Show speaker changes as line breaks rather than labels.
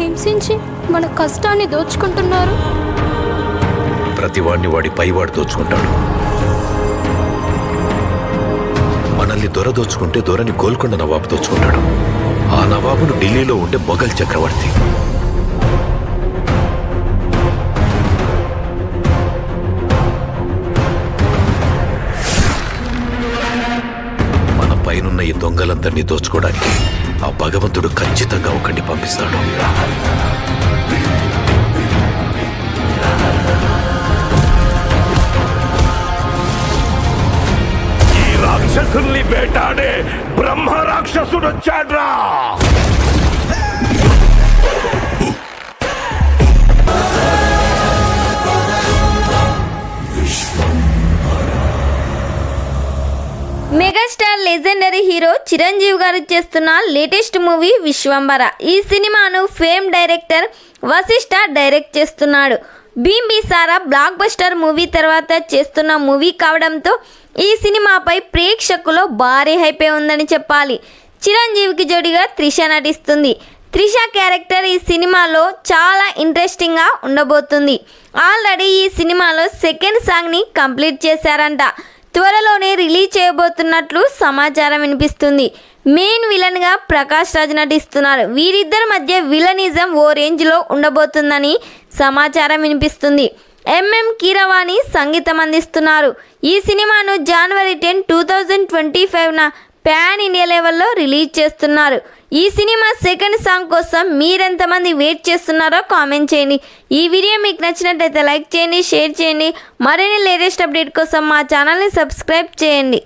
హింసించి మన కష్టాన్ని దోచుకుంటున్నారు.
ప్రతివాడిని వాడి పైవాడు దోచుకుంటాడు. మనల్ని దొర దోచుకుంటే దొరని గోల్కొండ నవాబు దోచుకుంటాడు. ఆ నవాబును ఢిల్లీలో ఉండే మొఘల్ చక్రవర్తి. మన పైనున్న ఈ దొంగలందరినీ దోచుకోవడానికి ఆ భగవంతుడు ఖచ్చితంగా ఒకరిని పంపిస్తాడు.
రాక్షసుల్ని వేటాడే బ్రహ్మ రాక్షసుడు వచ్చాడ్రా.
మెగాస్టార్ లెజెండరీ హీరో చిరంజీవి గారు చేస్తున్న లేటెస్ట్ మూవీ విశ్వంబర. ఈ సినిమాను ఫేమ్ డైరెక్టర్ వశిష్ఠ డైరెక్ట్ చేస్తున్నాడు. బింబిసారా బ్లాక్ బస్టర్ మూవీ తర్వాత చేస్తున్న మూవీ కావడంతో ఈ సినిమాపై ప్రేక్షకులు భారీ హైపే ఉందని చెప్పాలి. చిరంజీవికి జోడిగా త్రిష నటిస్తుంది. త్రిష క్యారెక్టర్ ఈ సినిమాలో చాలా ఇంట్రెస్టింగ్గా ఉండబోతుంది. ఆల్రెడీ ఈ సినిమాలో సెకండ్ సాంగ్ని కంప్లీట్ చేశారంట. త్వరలోనే రిలీజ్ చేయబోతున్నట్లు సమాచారం వినిపిస్తుంది. మెయిన్ విలన్గా ప్రకాష్ రాజ్ నటిస్తున్నారు. వీరిద్దరి మధ్య విలనిజం ఓ రేంజ్లో ఉండబోతుందని సమాచారం వినిపిస్తుంది. ఎంఎం కీరవాణి సంగీతం అందిస్తున్నారు. ఈ సినిమాను జనవరి 10, 2025న పాన్ ఇండియా లెవెల్లో రిలీజ్ చేస్తున్నారు. ఈ సినిమా సెకండ్ సాంగ్ కోసం మీరెంతమంది వెయిట్ చేస్తున్నారో కామెంట్ చేయండి. ఈ వీడియో మీకు నచ్చినట్లయితే లైక్ చేయండి, షేర్ చేయండి. మరిన్ని లేటెస్ట్ అప్డేట్ కోసం మా ఛానల్ని సబ్స్క్రైబ్ చేయండి.